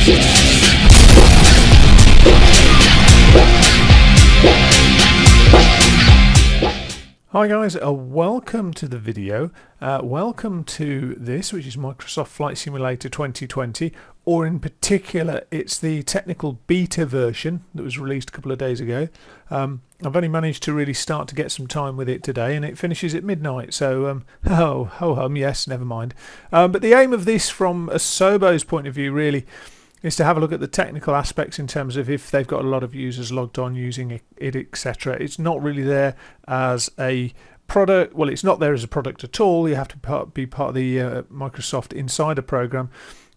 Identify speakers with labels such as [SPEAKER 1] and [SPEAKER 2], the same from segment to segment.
[SPEAKER 1] Hi guys, welcome to the video. Welcome to this, which is Microsoft Flight Simulator 2020, or in particular it's the technical beta version that was released a couple of days ago. I've only managed to really start to get some time with it today, and it finishes at midnight, so yes, never mind. But the aim of this from a Sobo's point of view really is to have a look at the technical aspects in terms of if they've got a lot of users logged on using it, etc. It's not really there as a product. Well, it's not there as a product at all. You have to be part of the Microsoft Insider program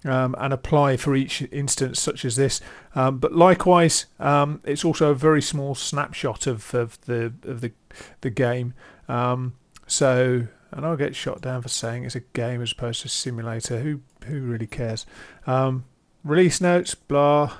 [SPEAKER 1] and apply for each instance such as this. But likewise, it's also a very small snapshot of the game. So, and I'll get shot down for saying it's a game as opposed to a simulator. Who really cares? Release notes, blah,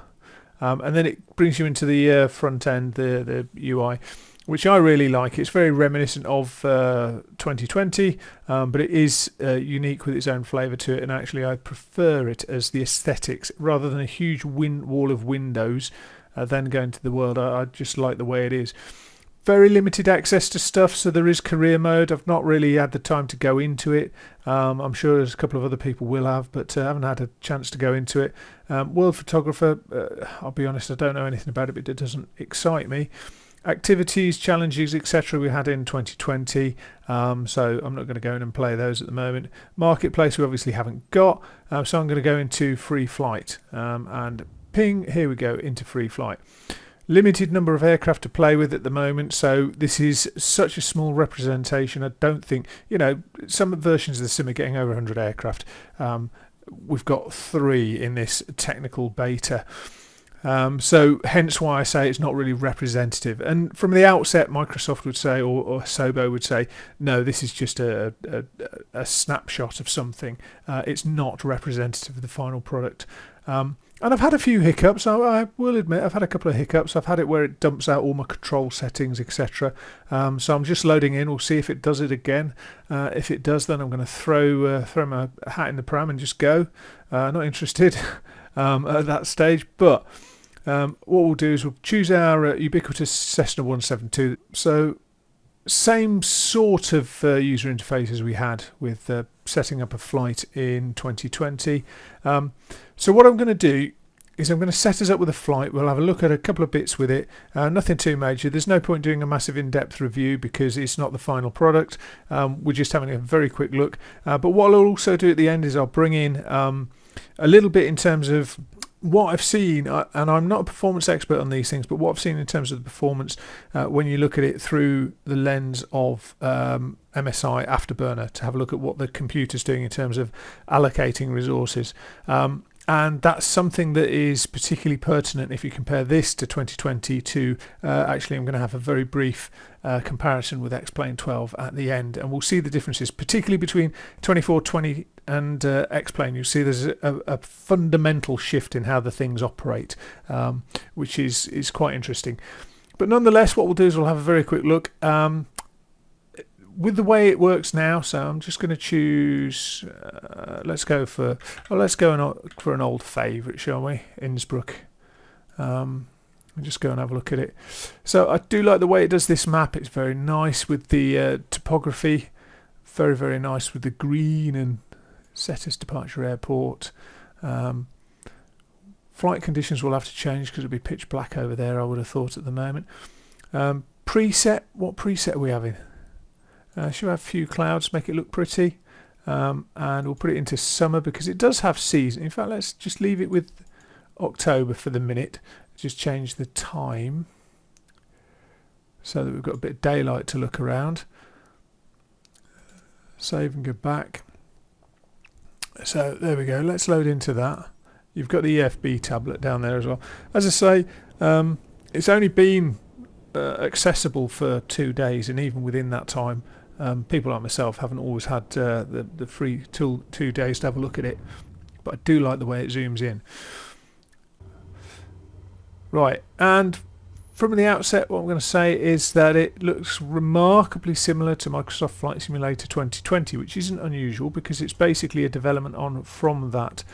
[SPEAKER 1] and then it brings you into the front end, the UI, which I really like. It's very reminiscent of 2020, but it is unique with its own flavour to it, and actually I prefer it as the aesthetics rather than a huge wall of windows then going to the world. I just like the way it is. Very limited access to stuff, so there is career mode. I've not really had the time to go into it. I'm sure there's a couple of other people will have, but I haven't had a chance to go into it. World photographer, I'll be honest, I don't know anything about it, but it doesn't excite me. Activities, challenges, etc. we had in 2020, so I'm not going to go in and play those at the moment. Marketplace we obviously haven't got, so I'm going to go into free flight and ping, here we go, into free flight. Limited number of aircraft to play with at the moment, so this is such a small representation. I don't think, you know, some versions of the sim are getting over 100 aircraft. We've got 3 in this technical beta, so hence why I say it's not really representative. And from the outset, Microsoft would say, or Sobo would say, no, this is just a snapshot of something. It's not representative of the final product. And I've had a few hiccups. I will admit I've had a couple of hiccups. I've had it where it dumps out all my control settings, etc. So I'm just loading in. We'll see if it does it again. If it does, then I'm going to throw my hat in the pram and just go. Not interested at that stage. But what we'll do is we'll choose our ubiquitous Cessna 172. So same sort of user interface as we had with setting up a flight in 2020. So what I'm going to do is I'm going to set us up with a flight. We'll have a look at a couple of bits with it. Nothing too major. There's no point doing a massive in-depth review because it's not the final product. We're just having a very quick look. But what I'll also do at the end is I'll bring in a little bit in terms of what I've seen, and I'm not a performance expert on these things, but what I've seen in terms of the performance when you look at it through the lens of Msi Afterburner, to have a look at what the computer's doing in terms of allocating resources. And that's something that is particularly pertinent if you compare this to 2020 to, actually I'm going to have a very brief comparison with X-Plane 12 at the end, and we'll see the differences, particularly between 2420 and X-Plane. You'll see there's a fundamental shift in how the things operate, which is quite interesting. But nonetheless, what we'll do is we'll have a very quick look. With the way it works now, so I'm just going to choose, let's go for an old favourite, shall we? Innsbruck. I'll just go and have a look at it. So I do like the way it does this map. It's very nice with the topography, very, very nice with the green, and set as departure airport. Flight conditions will have to change because it'll be pitch black over there, I would have thought at the moment. Preset, what preset are we having? Should have a few clouds, make it look pretty, and we'll put it into summer because it does have season. In fact, let's just leave it with October for the minute. Just change the time so that we've got a bit of daylight to look around. Save and go back. So there we go. Let's load into that. You've got the EFB tablet down there as well. As I say, it's only been accessible for 2 days, and even within that time, people like myself haven't always had the free 2 days to have a look at it, but I do like the way it zooms in. Right, and from the outset, what I'm going to say is that it looks remarkably similar to Microsoft Flight Simulator 2020, which isn't unusual because it's basically a development on from that.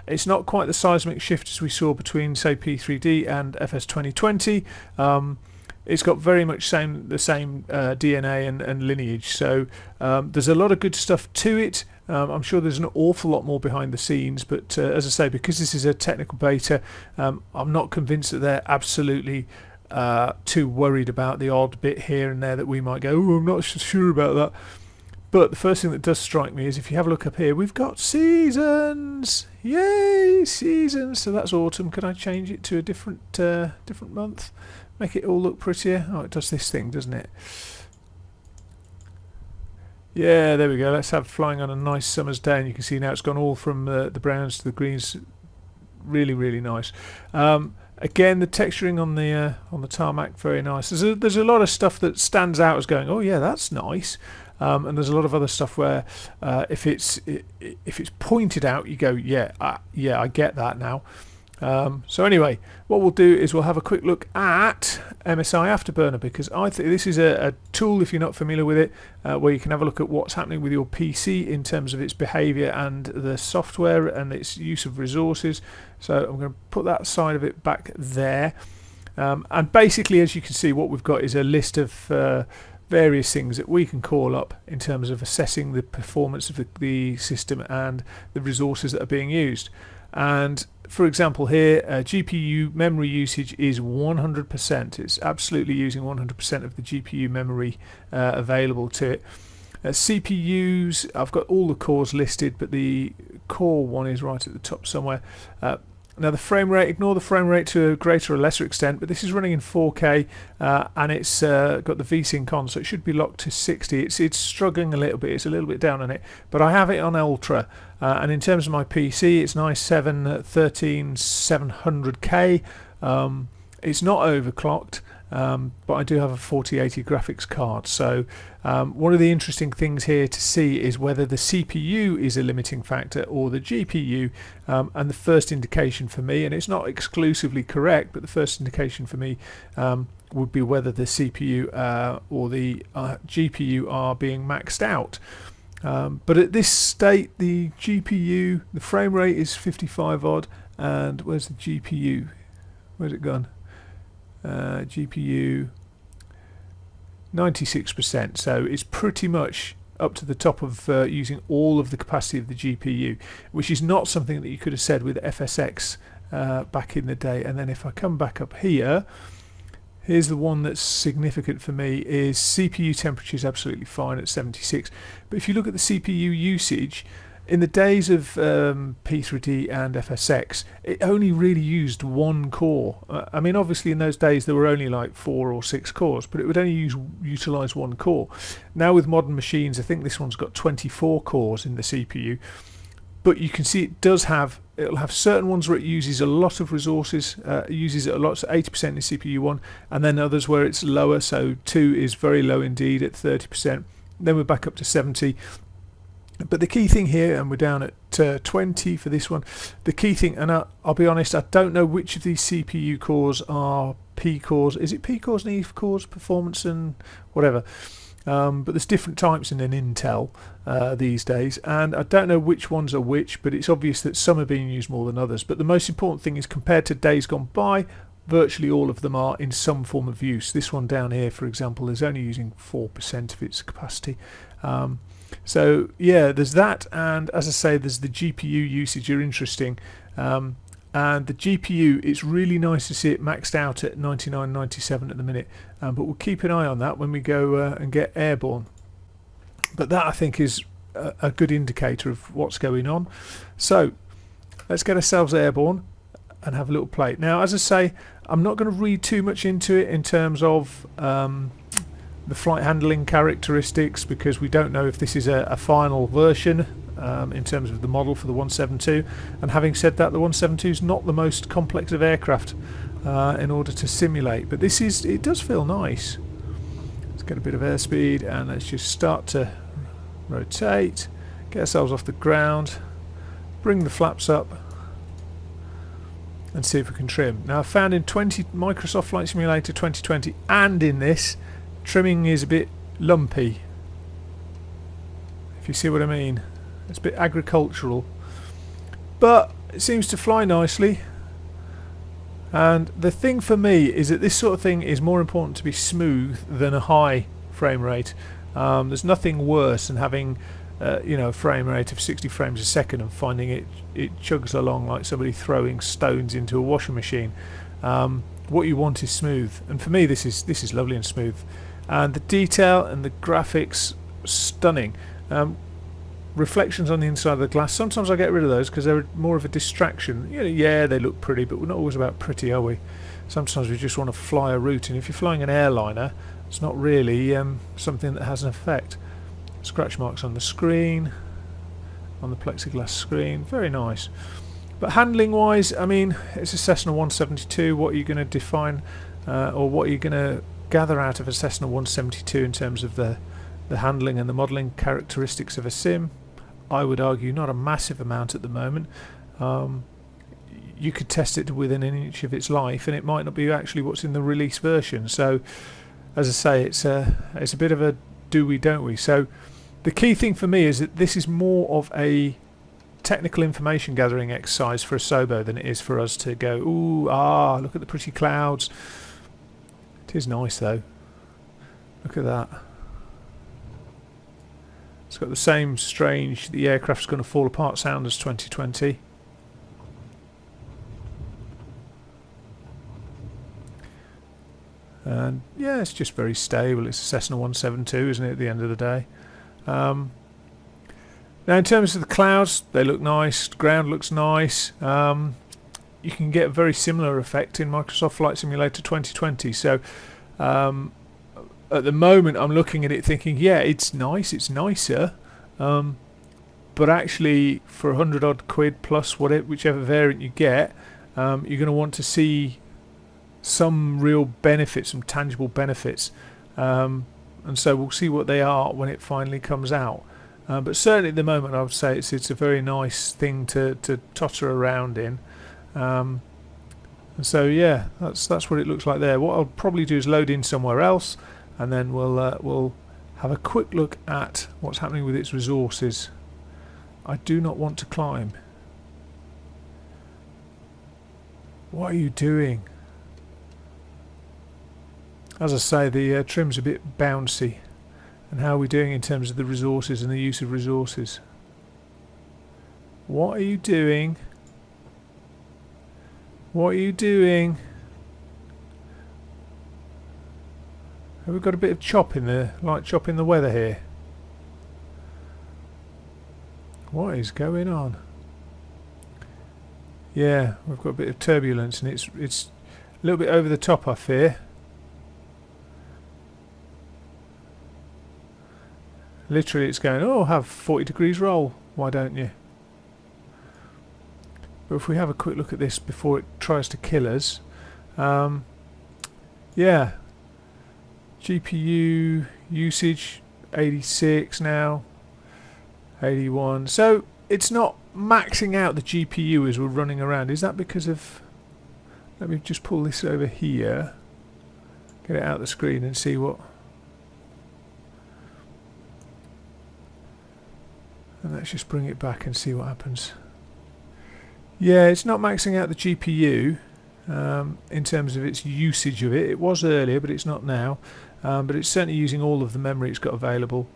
[SPEAKER 1] It's not quite the seismic shift as we saw between, say, P3D and FS 2020. It's got very much the same DNA and lineage, so there's a lot of good stuff to it. I'm sure there's an awful lot more behind the scenes, but as I say, because this is a technical beta, I'm not convinced that they're absolutely too worried about the odd bit here and there that we might go, oh, I'm not sure about that. But the first thing that does strike me is if you have a look up here, we've got seasons. Yay, seasons! So that's autumn. Can I change it to a different month? Make it all look prettier. Oh, it does this thing, doesn't it? Yeah, there we go. Let's have flying on a nice summer's day, and you can see now it's gone all from the browns to the greens. Really, really nice. Again, the texturing on the tarmac, very nice. There's a lot of stuff that stands out as going, oh yeah, that's nice. And there's a lot of other stuff where if it's pointed out, you go, yeah, I get that now. So anyway, what we'll do is we'll have a quick look at Msi Afterburner, because I think this is a tool, if you're not familiar with it, where you can have a look at what's happening with your PC in terms of its behavior and the software and its use of resources. So I'm going to put that side of it back there. And basically, as you can see, what we've got is a list of various things that we can call up in terms of assessing the performance of the system and the resources that are being used. And for example here, GPU memory usage is 100%. It's absolutely using 100% of the GPU memory available to it. CPUs, I've got all the cores listed, but the core one is right at the top somewhere. Now the frame rate, ignore the frame rate to a greater or lesser extent, but this is running in 4K and it's got the VSync on, so it should be locked to 60. It's struggling a little bit, it's a little bit down on it, but I have it on Ultra. And in terms of my PC, it's an i7 13700K. It's not overclocked, but I do have a 4080 graphics card. So one of the interesting things here to see is whether the CPU is a limiting factor or the GPU. And the first indication for me, and it's not exclusively correct, but the first indication for me would be whether the CPU or the GPU are being maxed out. But at this state, the GPU, the frame rate is 55 odd, and where's the GPU? Where's it gone? GPU 96%, so it's pretty much up to the top of using all of the capacity of the GPU, which is not something that you could have said with FSX back in the day. And then if I come back up here, here's the one that's significant for me, is CPU temperature is absolutely fine at 76. But if you look at the CPU usage, in the days of P3D and FSX, it only really used one core. I mean, obviously in those days there were only like 4 or 6 cores, but it would only utilize one core. Now with modern machines, I think this one's got 24 cores in the CPU. But you can see it'll have certain ones where it uses a lot of resources, uses it a lot, so 80% in CPU 1, and then others where it's lower, so 2 is very low indeed at 30%. Then we're back up to 70. But the key thing here, and we're down at 20 for this one, the key thing, and I'll be honest, I don't know which of these CPU cores are P cores. Is it P cores and E cores, performance and whatever? But there's different types in an Intel these days, and I don't know which ones are which, but it's obvious that some are being used more than others. But the most important thing is, compared to days gone by, virtually all of them are in some form of use. This one down here, for example, is only using 4% of its capacity. So yeah, there's that, and as I say, there's the GPU usage are interesting. And the GPU, it's really nice to see it maxed out at 99.97 at the minute, but we'll keep an eye on that when we go and get airborne. But that, I think, is a good indicator of what's going on. So let's get ourselves airborne and have a little play. Now, as I say, I'm not going to read too much into it in terms of the flight handling characteristics, because we don't know if this is a final version in terms of the model for the 172. And having said that, the 172 is not the most complex of aircraft in order to simulate, but it does feel nice. Let's get a bit of airspeed and let's just start to rotate, get ourselves off the ground, bring the flaps up, and see if we can trim. Now I found in Microsoft Flight Simulator 2020 and in this, trimming is a bit lumpy, if you see what I mean. It's a bit agricultural, but it seems to fly nicely. And the thing for me is that this sort of thing is more important to be smooth than a high frame rate. There's nothing worse than having you know, a frame rate of 60 frames a second and finding it chugs along like somebody throwing stones into a washing machine. What you want is smooth, and for me this is lovely and smooth, and the detail and the graphics stunning. Reflections on the inside of the glass, sometimes I get rid of those because they're more of a distraction. You know, yeah, they look pretty, but we're not always about pretty, are we? Sometimes we just want to fly a route, and if you're flying an airliner, it's not really something that has an effect. Scratch marks on the screen, on the plexiglass screen, very nice. But handling wise, I mean, it's a Cessna 172. What are you going to define, or what are you going to gather out of a Cessna 172 in terms of the handling and the modelling characteristics of a sim? I would argue not a massive amount at the moment. You could test it to within an inch of its life, and it might not be actually what's in the release version. So, as I say, it's a bit of a do we don't we. So, the key thing for me is that this is more of a technical information gathering exercise for a Sobo than it is for us to go, ooh, look at the pretty clouds. It is nice though. Look at that. It's got the same strange, the aircraft's going to fall apart sound as 2020. And yeah, it's just very stable. It's a Cessna 172, isn't it, at the end of the day? Now in terms of the clouds, they look nice, the ground looks nice. You can get a very similar effect in Microsoft Flight Simulator 2020. So at the moment I'm looking at it thinking, yeah, it's nice, it's nicer, but actually for 100 odd quid plus whichever variant you get, you're going to want to see some real benefits, some tangible benefits, and so we'll see what they are when it finally comes out. But certainly at the moment I would say it's a very nice thing to totter around in. And so yeah, that's what it looks like there. What I'll probably do is load in somewhere else, and then we'll have a quick look at what's happening with its resources. I do not want to climb. What are you doing? As I say, the trim's a bit bouncy. And how are we doing in terms of the resources and the use of resources? What are you doing? What are you doing? Have we got a bit of chop in the light chop in the weather here? What is going on? Yeah, we've got a bit of turbulence, and it's a little bit over the top, I fear. Literally it's going, oh, have 40 degrees roll, why don't you? But if we have a quick look at this before it tries to kill us, yeah, GPU usage 86 now, 81, so it's not maxing out the GPU as we're running around. Is that because of, let me just pull this over here, get it out of the screen and see what, and let's just bring it back and see what happens. Yeah, it's not maxing out the GPU in terms of its usage of it. It was earlier, but it's not now. But it's certainly using all of the memory it's got available.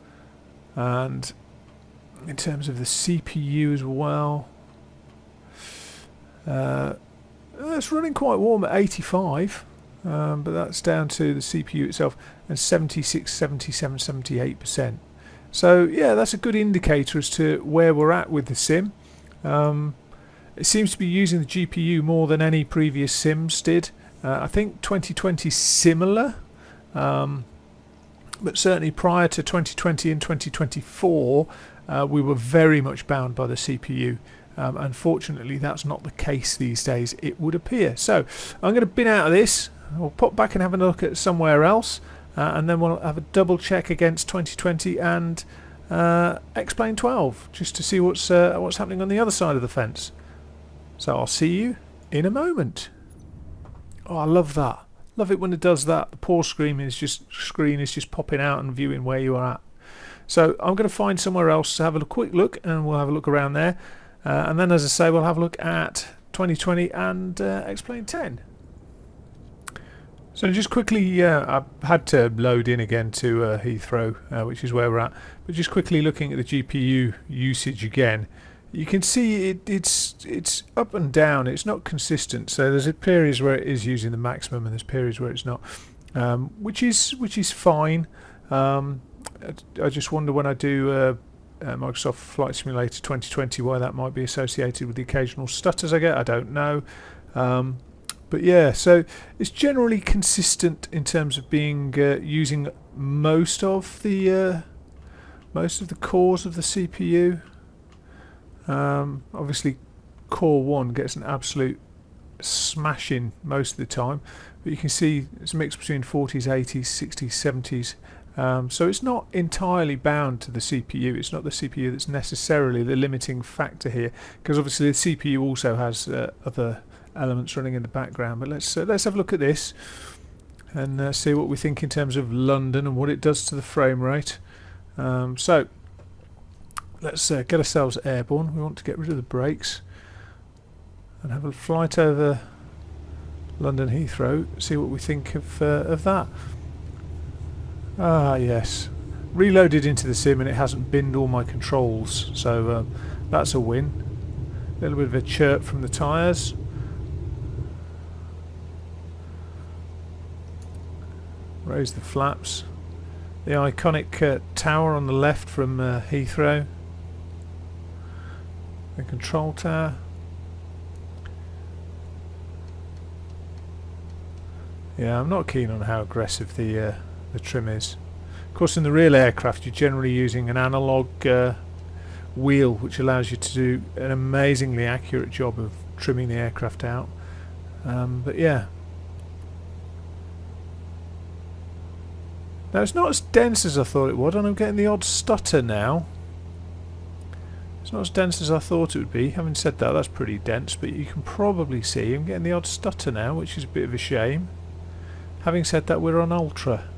[SPEAKER 1] And in terms of the CPU as well, it's running quite warm at 85, but that's down to the CPU itself, and 76, 77, 78%. So yeah, that's a good indicator as to where we're at with the sim. It seems to be using the GPU more than any previous sims did. I think 2020 is similar, but certainly prior to 2020 and 2024 we were very much bound by the CPU. Unfortunately that's not the case these days, it would appear. So I'm going to bin out of this, we'll pop back and have a look at somewhere else, and then we'll have a double check against 2020 and X-Plane 12 just to see what's happening on the other side of the fence. So I'll see you in a moment. Oh, I love that. Love it when it does that. The pause screen is just popping out and viewing where you are at. So I'm going to find somewhere else to have a quick look, and we'll have a look around there. And then, as I say, we'll have a look at 2020 and X-Plane 10. So just quickly, I've had to load in again to Heathrow, which is where we're at. But just quickly looking at the GPU usage again, you can see it's up and down. It's not consistent. So there's periods where it is using the maximum, and there's periods where it's not, which is fine. I just wonder when I do Microsoft Flight Simulator 2020 why that might be associated with the occasional stutters I get. I don't know. But yeah, so it's generally consistent in terms of being using most of the cores of the CPU. Obviously, Core 1 gets an absolute smashing most of the time, but you can see it's a mix between 40s, 80s, 60s, 70s. So it's not entirely bound to the CPU. It's not the CPU that's necessarily the limiting factor here, because obviously the CPU also has other elements running in the background. But let's have a look at this and see what we think in terms of London and what it does to the frame rate. So let's get ourselves airborne. We want to get rid of the brakes and have a flight over London Heathrow, see what we think of that. Ah yes, reloaded into the sim and it hasn't binned all my controls, so that's a win. A little bit of a chirp from the tyres. Raise the flaps. The iconic tower on the left from Heathrow. The control tower. Yeah, I'm not keen on how aggressive the trim is. Of course, in the real aircraft, you're generally using an analog wheel, which allows you to do an amazingly accurate job of trimming the aircraft out. But yeah. Now, it's not as dense as I thought it would, and I'm getting the odd stutter now. It's not as dense as I thought it would be. Having said that, that's pretty dense, but you can probably see I'm getting the odd stutter now, which is a bit of a shame. Having said that, we're on Ultra.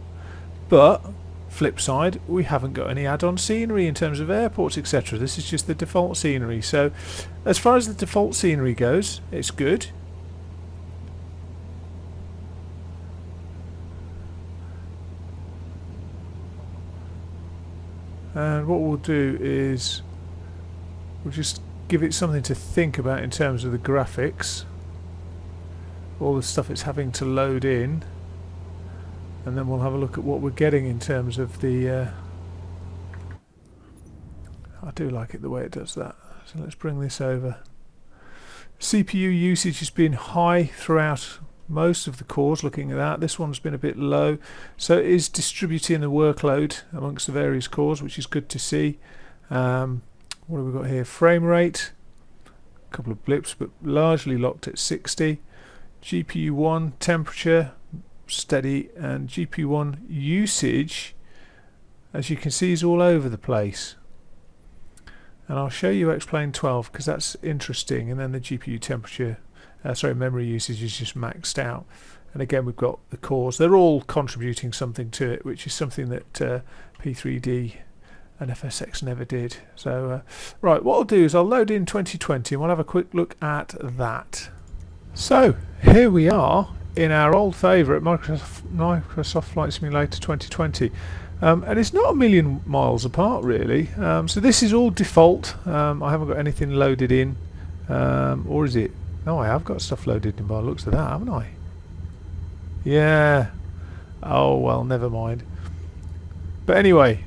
[SPEAKER 1] But, flip side, we haven't got any add-on scenery in terms of airports, etc. This is just the default scenery. So, as far as the default scenery goes, it's good. And what we'll do is we'll just give it something to think about in terms of the graphics, all the stuff it's having to load in, and then we'll have a look at what we're getting in terms of the I do like it the way it does that. So let's bring this over. CPU usage has been high throughout most of the cores. Looking at that, this one's been a bit low, so it is distributing the workload amongst the various cores, which is good to see. What have we got here? Frame rate, a couple of blips, but largely locked at 60. GPU 1 temperature steady, and GPU 1 usage, as you can see, is all over the place. And I'll show you X-Plane 12 because that's interesting. And then the GPU temperature, memory usage is just maxed out. And again, we've got the cores. They're all contributing something to it, which is something that P3D and FSX never did. So, right, what I'll do is I'll load in 2020 and we'll have a quick look at that. So, here we are in our old favourite Microsoft Flight Simulator 2020. And it's not a million miles apart, really. So this is all default. I haven't got anything loaded in. Or is it? No, I have got stuff loaded in by the looks of that, haven't I? Yeah. Oh, well, never mind. But anyway,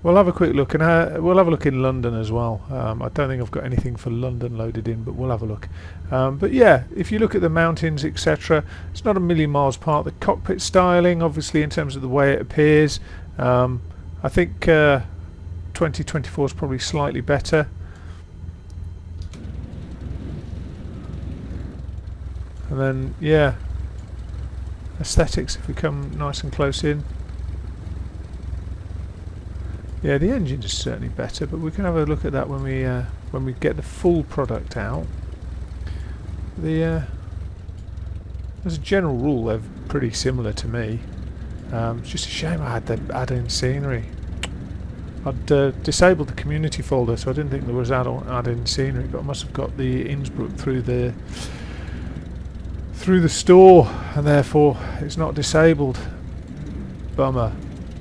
[SPEAKER 1] we'll have a quick look, and we'll have a look in London as well. I don't think I've got anything for London loaded in, but we'll have a look. But yeah, if you look at the mountains, etc., it's not a million miles apart. The cockpit styling, obviously, in terms of the way it appears, I think 2024 is probably slightly better. And then, yeah, aesthetics, if we come nice and close in. Yeah, the engine is certainly better, but we can have a look at that when we get the full product out. as a general rule, they're pretty similar to me. It's just a shame I had to add in scenery. I'd disabled the community folder, so I didn't think there was add-in scenery, but I must have got the Innsbruck through the store, and therefore it's not disabled. Bummer.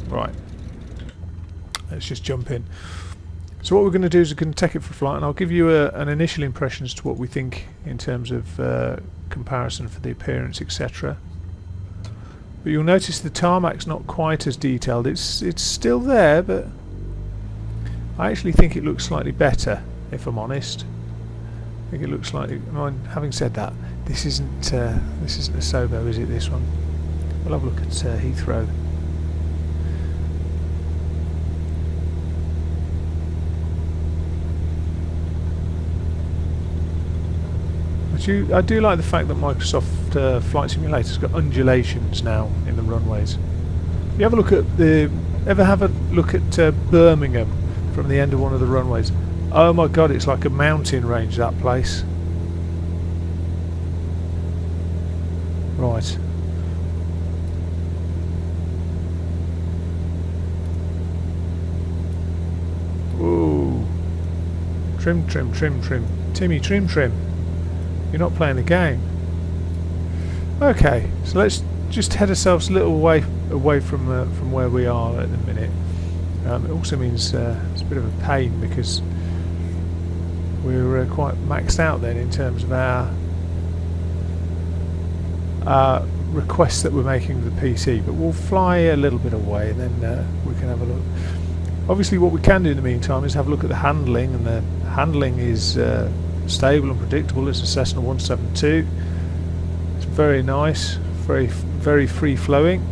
[SPEAKER 1] Right. Let's just jump in. So what we're going to do is we're going to take it for a flight, and I'll give you an initial impression as to what we think in terms of comparison for the appearance, etc. But you'll notice the tarmac's not quite as detailed. It's still there, but I actually think it looks slightly better, if I'm honest. I think it looks slightly... having said that, this isn't a Sobo, is it, this one? We'll have a look at Heathrow. I do like the fact that Microsoft Flight Simulator's got undulations now in the runways. If you ever have a look at Birmingham from the end of one of the runways, oh my god, it's like a mountain range, that place. Right. Ooh. Trim, trim, trim, trim. Timmy, trim, trim. You're not playing the game. Okay, so let's just head ourselves a little away from where we are at the minute. It also means it's a bit of a pain because we're quite maxed out then in terms of our requests that we're making to the PC. But we'll fly a little bit away, and then we can have a look. Obviously, what we can do in the meantime is have a look at the handling, and the handling is stable and predictable. It's a Cessna 172. It's very nice, very free flowing.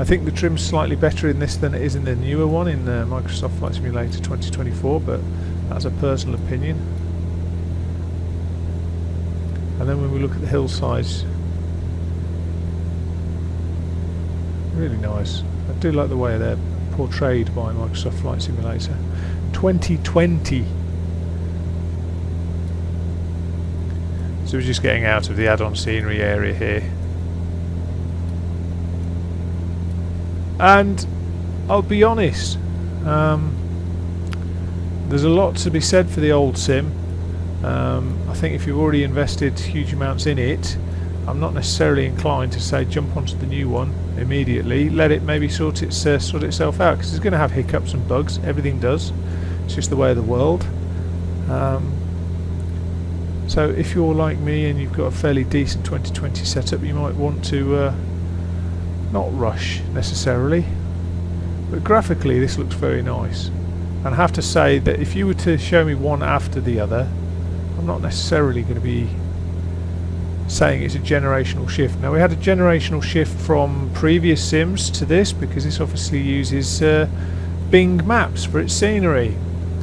[SPEAKER 1] I think the trim's slightly better in this than it is in the newer one in Microsoft Flight Simulator 2024, but that's a personal opinion. And then when we look at the hillsides, really nice. I do like the way they're portrayed by Microsoft Flight Simulator 2020. So we're just getting out of the add-on scenery area here. And I'll be honest, there's a lot to be said for the old sim. I think if you've already invested huge amounts in it, I'm not necessarily inclined to say jump onto the new one immediately. Let it maybe sort itself out, because it's going to have hiccups and bugs. Everything does. It's just the way of the world. So if you're like me and you've got a fairly decent 2020 setup, you might want to not rush necessarily, but graphically this looks very nice. And I have to say that if you were to show me one after the other, I'm not necessarily going to be saying it's a generational shift. Now, we had a generational shift from previous sims to this because this obviously uses Bing Maps for its scenery,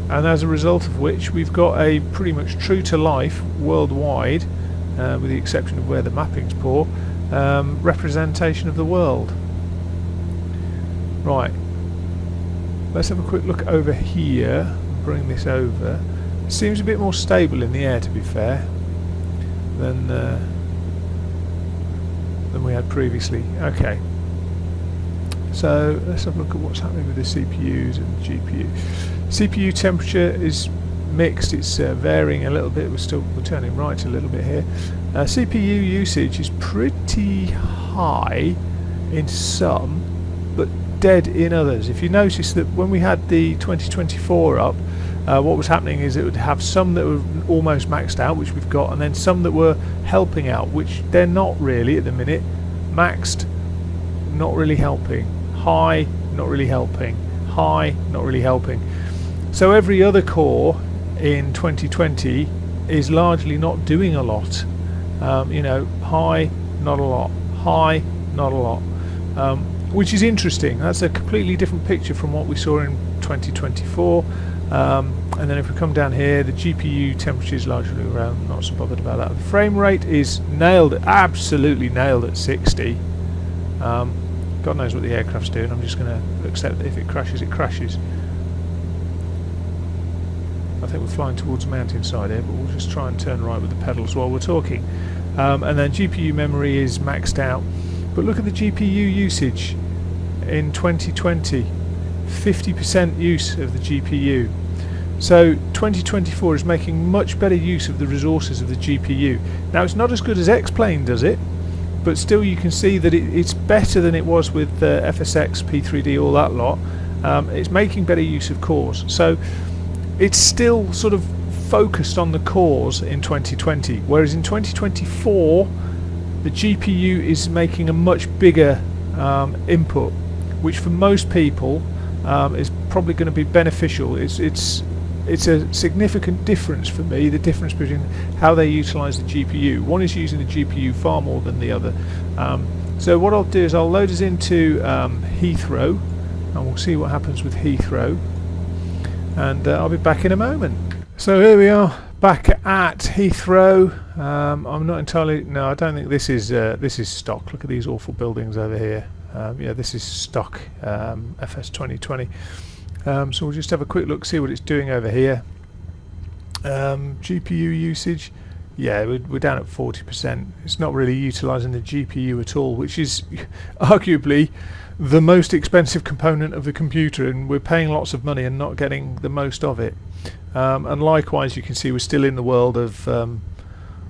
[SPEAKER 1] and as a result of which we've got a pretty much true to life worldwide, with the exception of where the mapping's poor, representation of the world. Right, let's have a quick look over here. Bring this over. It seems a bit more stable in the air, to be fair, than we had previously. Okay, so let's have a look at what's happening with the CPUs and the GPU. CPU temperature is mixed. It's varying a little bit. We're turning right a little bit here. CPU usage is pretty high in some, but dead in others. If you notice that when we had the 2024 up, what was happening is it would have some that were almost maxed out, which we've got, and then some that were helping out, which they're not really at the minute. Maxed, not really helping. High, not really helping. High, not really helping. So every other core in 2020 is largely not doing a lot. You know, high, not a lot. High, not a lot. Which is interesting. That's a completely different picture from what we saw in 2024. And then if we come down here, the GPU temperature is largely around, not so bothered about that. The frame rate is nailed, absolutely nailed at 60. God knows what the aircraft's doing. I'm just going to accept that if it crashes, it crashes. I think we're flying towards a mountainside here, but we'll just try and turn right with the pedals while we're talking. And then GPU memory is maxed out. But look at the GPU usage in 2020. 50% use of the GPU. So 2024 is making much better use of the resources of the GPU. Now it's not as good as X-Plane does it, but still you can see that it's better than it was with the FSX, P3D, all that lot. It's making better use of cores. So it's still sort of focused on the cores in 2020, whereas in 2024 the GPU is making a much bigger input, which for most people is probably going to be beneficial. It's a significant difference for me, the difference between how they utilise the GPU. One is using the GPU far more than the other. So what I'll do is I'll load us into Heathrow, and we'll see what happens with Heathrow, and I'll be back in a moment. So here we are, back at Heathrow. I'm not entirely, no, I don't think this is stock. Look at these awful buildings over here. Yeah, this is stock FS 2020. So we'll just have a quick look, see what it's doing over here. GPU usage, yeah, we're down at 40%. It's not really utilising the GPU at all, which is arguably the most expensive component of the computer, and we're paying lots of money and not getting the most of it. And likewise, you can see we're still in the world of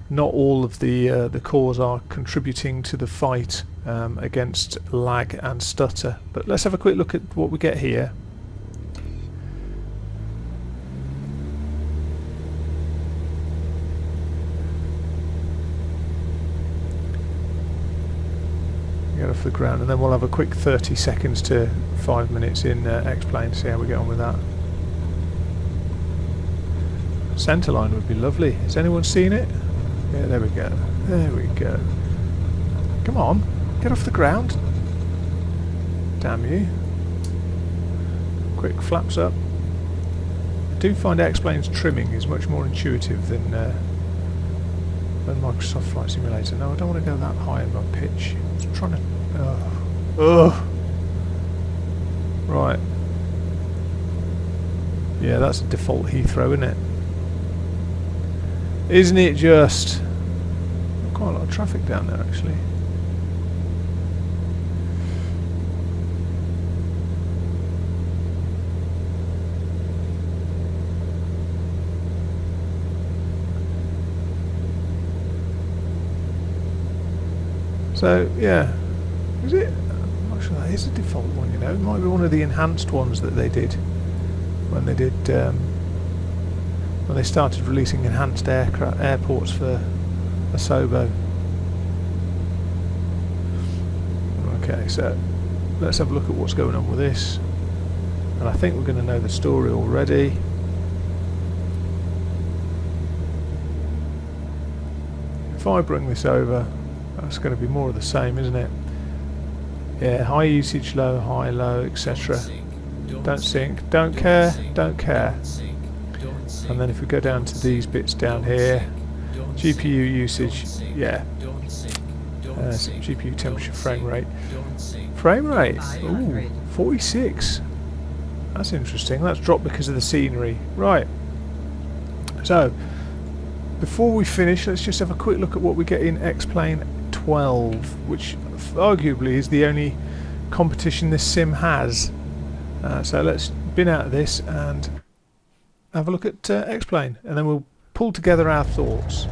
[SPEAKER 1] not all of the cores are contributing to the fight against lag and stutter. But let's have a quick look at what we get here. Get off the ground, and then we'll have a quick 30 seconds to 5 minutes in X-Plane to see how we get on with that. Centerline would be lovely. Has anyone seen it? Yeah, there we go. There we go. Come on, get off the ground. Damn you. Quick flaps up. I do find X-Plane's trimming is much more intuitive than Microsoft Flight Simulator. No, I don't want to go that high in my pitch. I was trying to... Right. Yeah, that's a default Heathrow, isn't it? Isn't it just? Quite a lot of traffic down there, actually. So, yeah. Is it? I'm not sure that is a default one, you know. It might be one of the enhanced ones that they did when they did when they started releasing enhanced airports for Asobo. Okay, so let's have a look at what's going on with this. And I think we're going to know the story already. If I bring this over, that's going to be more of the same, isn't it? Yeah, high usage, low, high, low, etc. Don't sync, don't care, don't care. And then if we go down to these bits down here, GPU usage, yeah. GPU temperature, frame rate. Frame rate, ooh, 46. That's interesting. That's dropped because of the scenery. Right. So, before we finish, let's just have a quick look at what we get in X-Plane 12, which arguably is the only competition this sim has. So let's bin out of this and have a look at X-Plane, and then we'll pull together our thoughts.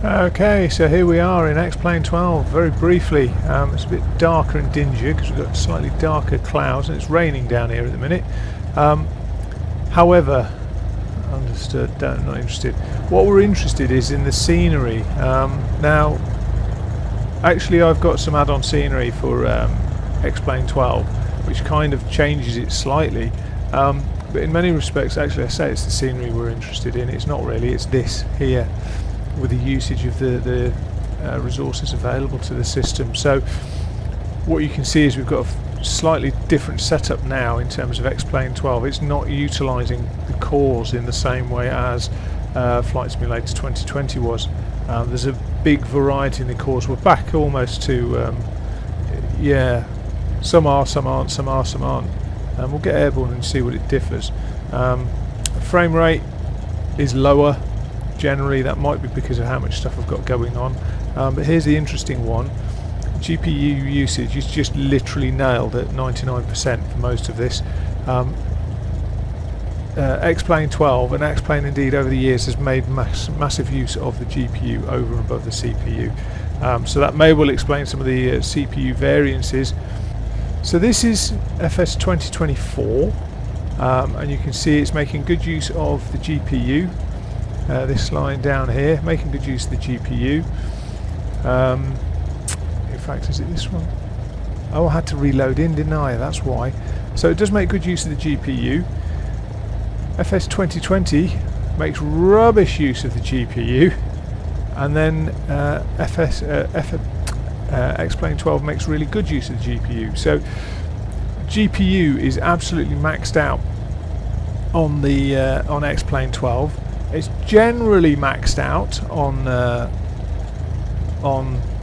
[SPEAKER 1] Okay, so here we are in X-Plane 12, very briefly. It's a bit darker and dingier because we've got slightly darker clouds and it's raining down here at the minute. However, understood, not interested. What we're interested is in the scenery. Now, actually I've got some add-on scenery for X-Plane 12, which kind of changes it slightly. But in many respects, actually I say it's the scenery we're interested in. It's not really, it's this here, with the usage of the resources available to the system. So what you can see is we've got a slightly different setup now in terms of X-Plane 12. It's not utilising the cores in the same way as Flight Simulator 2020 was. There's a big variety in the cores. We're back almost to, yeah, some are, some aren't, some are, some aren't. And we'll get airborne and see what it differs. Frame rate is lower generally. That might be because of how much stuff I've got going on, but here's the interesting one. GPU usage is just literally nailed at 99% for most of this. X-Plane 12 and X-Plane indeed over the years has made massive use of the GPU over and above the CPU, so that may well explain some of the CPU variances. So this is FS 2024, and you can see it's making good use of the GPU. This line down here, making good use of the GPU. In fact, is it this one? Oh, I had to reload in, didn't I? That's why. So it does make good use of the GPU. FS 2020 makes rubbish use of the GPU, and then X-Plane 12 makes really good use of the GPU. So GPU is absolutely maxed out on the on X-Plane 12. It's generally maxed out on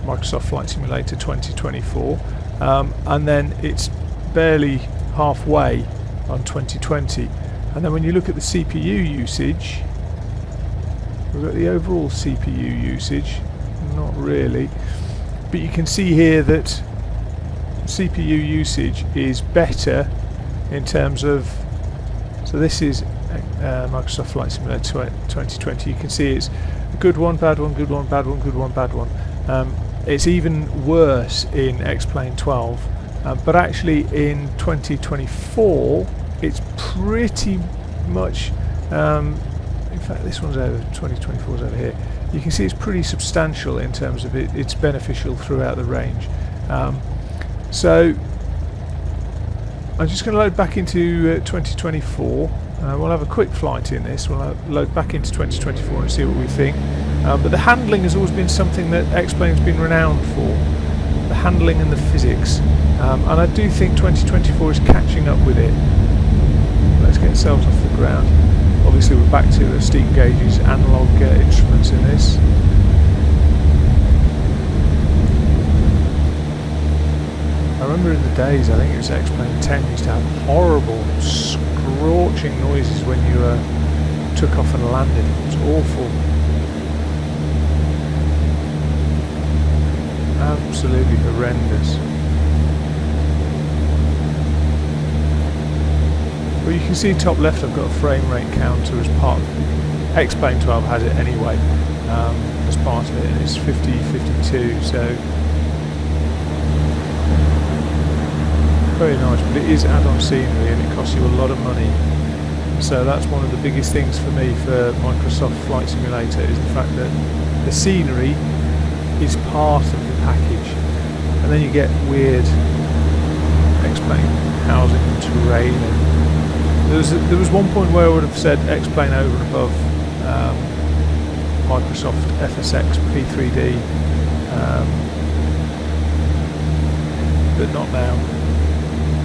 [SPEAKER 1] Microsoft Flight Simulator 2024, and then it's barely halfway on 2020. And then when you look at the CPU usage, we've got the overall CPU usage, not really, but you can see here that CPU usage is better in terms of, so this is Microsoft Flight Simulator 2020. You can see it's a good one, bad one, good one, bad one, good one, bad one. It's even worse in X-Plane 12, but actually in 2024 it's pretty much, in fact this one's over, 2024 is over here. You can see it's pretty substantial in terms of it's beneficial throughout the range. So I'm just going to load back into 2024. We'll have a quick flight in this. We'll load back into 2024 and see what we think. But the handling has always been something that X-Plane's been renowned for. The handling and the physics. And I do think 2024 is catching up with it. Let's get ourselves off the ground. Obviously we're back to steam gauges, analog instruments in this. I remember in the days, I think it was X-Plane 10, used to have horrible scorching noises when you took off and landed. It was awful. Absolutely horrendous. Well, you can see top left I've got a frame rate counter as part of X-Plane 12 has it anyway, as part of it, and it's 50, 52, so very nice, but it is add-on scenery and it costs you a lot of money. So that's one of the biggest things for me for Microsoft Flight Simulator, is the fact that the scenery is part of the package, and then you get weird X-Plane housing and terrain. And there was one point where I would have said X-Plane over and above Microsoft FSX P3D, but not now.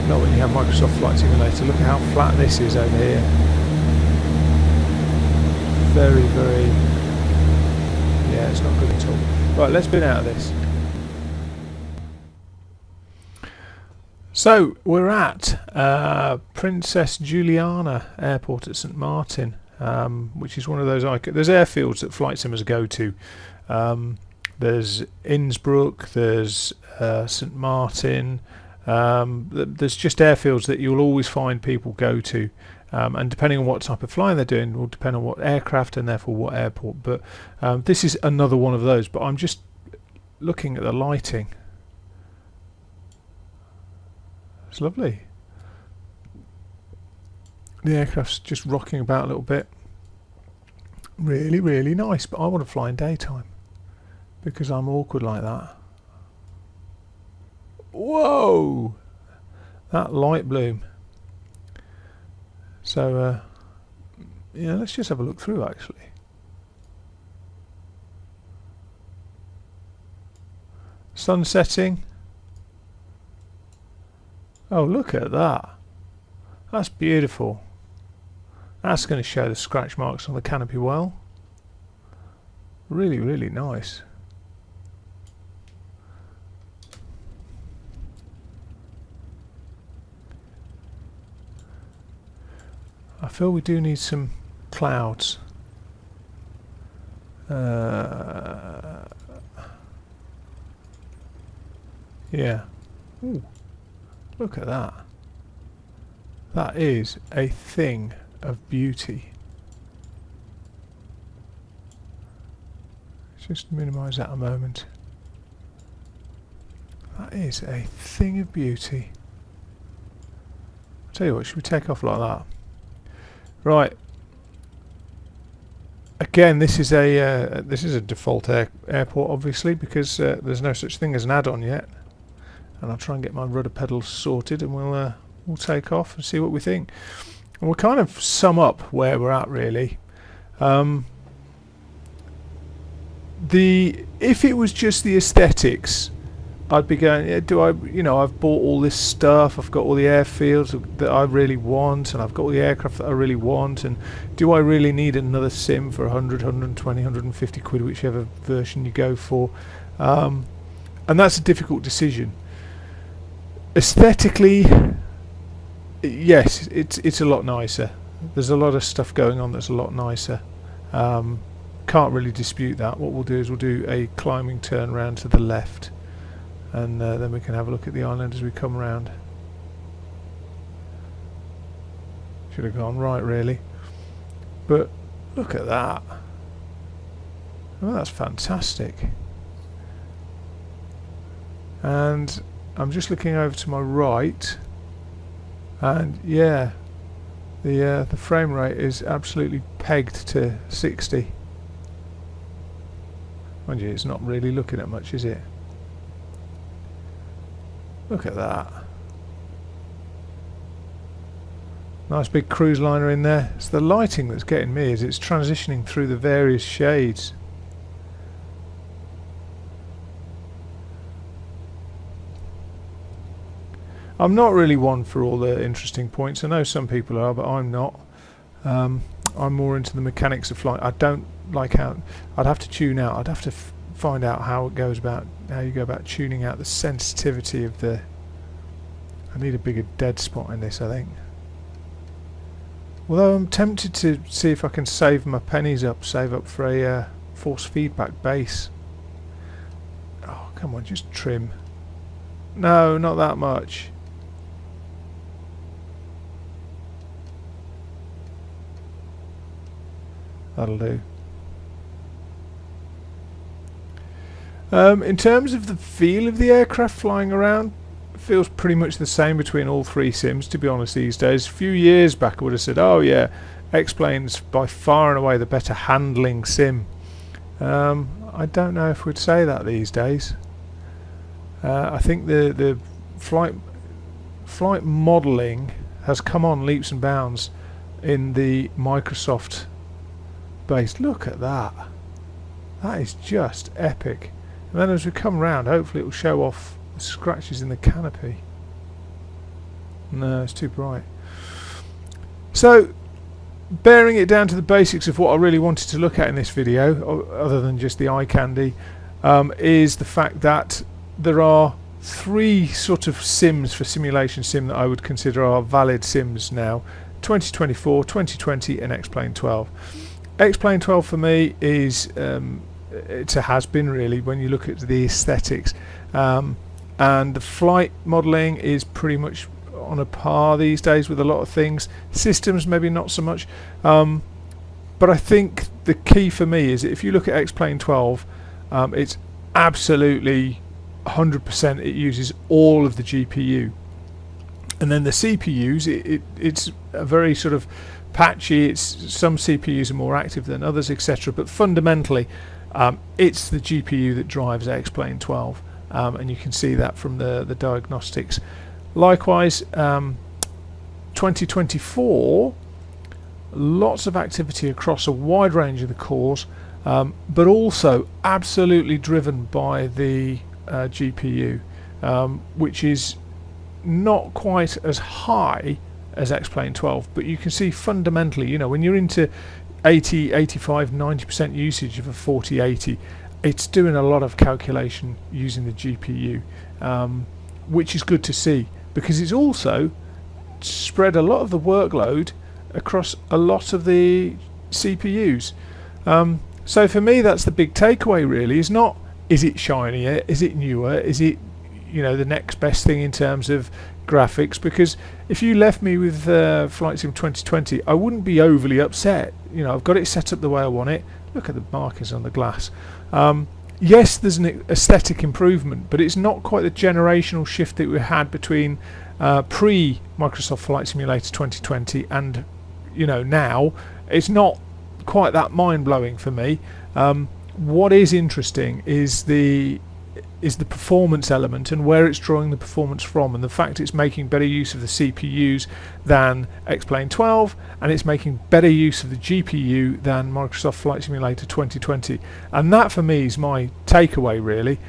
[SPEAKER 1] Not when you have Microsoft Flight Simulator. Look at how flat this is over here. Very, very, yeah, it's not good at all. Right, let's bin out of this. So we're at Princess Juliana Airport at St Martin, which is one of those there's airfields that flight simmers go to. There's Innsbruck, there's St Martin. There's just airfields that you'll always find people go to, and depending on what type of flying they're doing will depend on what aircraft and therefore what airport. But this is another one of those. But I'm just looking at the lighting. It's lovely. The aircraft's just rocking about a little bit. Really, really nice. But I want to fly in daytime because I'm awkward like that. Whoa! That light bloom. So, yeah, let's just have a look through actually. Sun setting. Oh, look at that. That's beautiful. That's going to show the scratch marks on the canopy well. Really, really nice. feel we do need some clouds. Yeah. Ooh, look at that. That is a thing of beauty. Just minimise that a moment. That is a thing of beauty. I'll tell you what, should we take off like that? Right. Again, this is a default airport, obviously, because there's no such thing as an add-on yet. And I'll try and get my rudder pedals sorted, and we'll take off and see what we think. And we'll kind of sum up where we're at, really. If it was just the aesthetics, I'd be going, yeah, I've bought all this stuff, I've got all the airfields that I really want, and I've got all the aircraft that I really want, and do I really need another sim for 100, 120, 150 quid, whichever version you go for? And that's a difficult decision. Aesthetically, yes, it's a lot nicer. There's a lot of stuff going on that's a lot nicer. Can't really dispute that. What we'll do is we'll do a climbing turn round to the left, and then we can have a look at the island as we come round. Should have gone right, really, but look at that. Oh, that's fantastic. And I'm just looking over to my right, and yeah, the frame rate is absolutely pegged to 60. Mind you, it's not really looking at much, is it? Look at that. Nice big cruise liner in there. It's the lighting that's getting me, as it's transitioning through the various shades. I'm not really one for all the interesting points. I know some people are, but I'm not. I'm more into the mechanics of flight. I don't like how I'd have to tune out. I'd have to find out how it goes about, how you go about tuning out the sensitivity of the. I need a bigger dead spot in this, I think. Although I'm tempted to see if I can save my pennies up, save up for a force feedback base. Oh, come on, just trim. No, not that much. That'll do. In terms of the feel of the aircraft flying around, it feels pretty much the same between all three sims, to be honest, these days. A few years back I would have said, oh yeah, X-Plane's by far and away the better handling sim. I don't know if we'd say that these days. I think the flight modelling has come on leaps and bounds in the Microsoft base. Look at that. That is just epic. And then as we come round, hopefully it will show off the scratches in the canopy. No, it's too bright. So, bearing it down to the basics of what I really wanted to look at in this video, other than just the eye candy, is the fact that there are three sort of sims for simulation sim that I would consider are valid sims now: 2024, 2020 and X-Plane 12. X-Plane 12 for me is it's a has-been, really, when you look at the aesthetics, and the flight modelling is pretty much on a par these days with a lot of things. Systems maybe not so much, but I think the key for me is if you look at X-Plane 12, it's absolutely 100%. It uses all of the GPU, and then the CPUs, it's a very sort of patchy. Some CPUs are more active than others, etc. But fundamentally, it's the GPU that drives X-Plane 12, and you can see that from the diagnostics. Likewise, 2024, lots of activity across a wide range of the cores, but also absolutely driven by the GPU, which is not quite as high as X-Plane 12, but you can see fundamentally, when you're into 80, 85, 90% usage of a 4080, it's doing a lot of calculation using the GPU, which is good to see, because it's also spread a lot of the workload across a lot of the CPUs. So for me, that's the big takeaway really. Is not, is it shinier, is it newer, is it, you know, the next best thing in terms of graphics? Because if you left me with Flight Sim 2020, I wouldn't be overly upset. You know, I've got it set up the way I want it. Look at the markings on the glass. Yes, there's an aesthetic improvement, but it's not quite the generational shift that we had between pre Microsoft Flight Simulator 2020 and, you know, now. It's not quite that mind-blowing for me. What is interesting is the performance element and where it's drawing the performance from, and the fact it's making better use of the CPUs than X-Plane 12, and it's making better use of the GPU than Microsoft Flight Simulator 2020. And that for me is my takeaway really.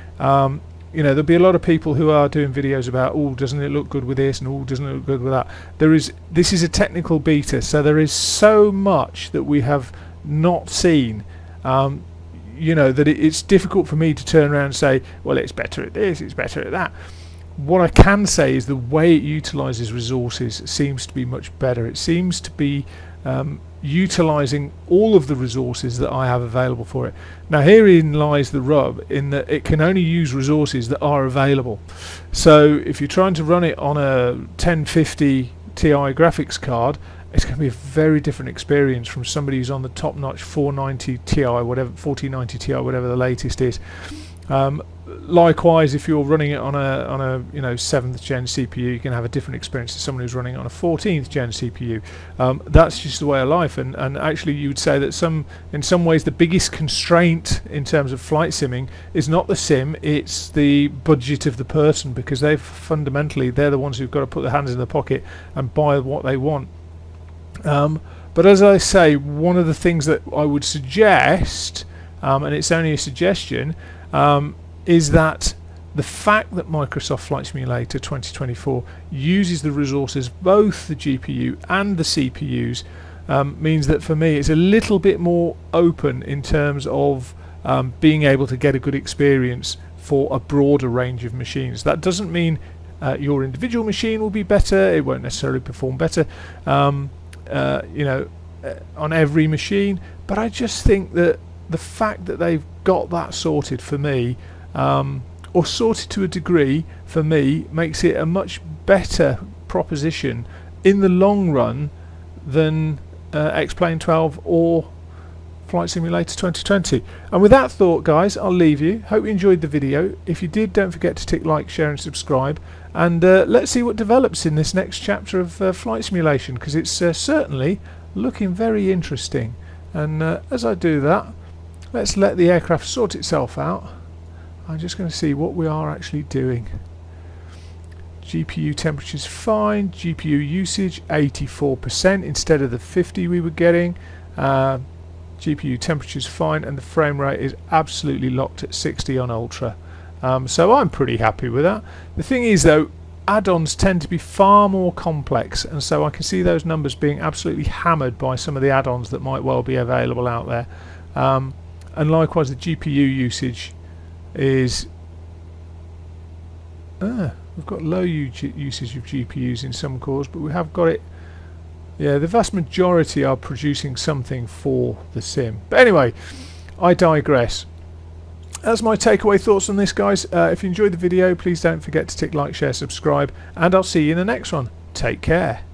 [SPEAKER 1] You know, there'll be a lot of people who are doing videos about, oh, doesn't it look good with this, and oh, doesn't it look good with that. This is a technical beta, so there is so much that we have not seen, you know, that it's difficult for me to turn around and say, well, it's better at this, it's better at that. What I can say is the way it utilises resources seems to be much better. It seems to be utilising all of the resources that I have available for it. Now herein lies the rub, in that it can only use resources that are available. So if you're trying to run it on a 1050 Ti graphics card, it's going to be a very different experience from somebody who's on the top-notch 490 Ti, whatever, 4090 Ti, whatever the latest is. Likewise, if you're running it on a you know, 7th gen CPU, you can have a different experience to someone who's running it on a 14th gen CPU. That's just the way of life, and actually you would say that in some ways the biggest constraint in terms of flight simming is not the sim, it's the budget of the person, because they're the ones who've got to put their hands in their pocket and buy what they want. But as I say, one of the things that I would suggest, and it's only a suggestion, is that the fact that Microsoft Flight Simulator 2024 uses the resources, both the GPU and the CPUs, means that for me it's a little bit more open in terms of being able to get a good experience for a broader range of machines. That doesn't mean your individual machine will be better, it won't necessarily perform better you know, on every machine, but I just think that the fact that they've got that sorted for me, or sorted to a degree for me, makes it a much better proposition in the long run than X-Plane 12 or Flight Simulator 2020. And with that thought, guys, I'll leave you. Hope you enjoyed the video. If you did, don't forget to tick like, share and subscribe, and let's see what develops in this next chapter of flight simulation, because it's certainly looking very interesting. And as I do that, let's let the aircraft sort itself out. I'm just going to see what we are actually doing. GPU temperature's fine, GPU usage 84% instead of the 50 we were getting. GPU temperature's fine, and the frame rate is absolutely locked at 60 on Ultra. So I'm pretty happy with that. The thing is though, add-ons tend to be far more complex, and so I can see those numbers being absolutely hammered by some of the add-ons that might well be available out there. And likewise the GPU usage is we've got low usage of GPUs in some cores, but we have got it. Yeah, the vast majority are producing something for the sim. But anyway, I digress. That's my takeaway thoughts on this, guys. If you enjoyed the video, please don't forget to tick like, share, subscribe, and I'll see you in the next one. Take care.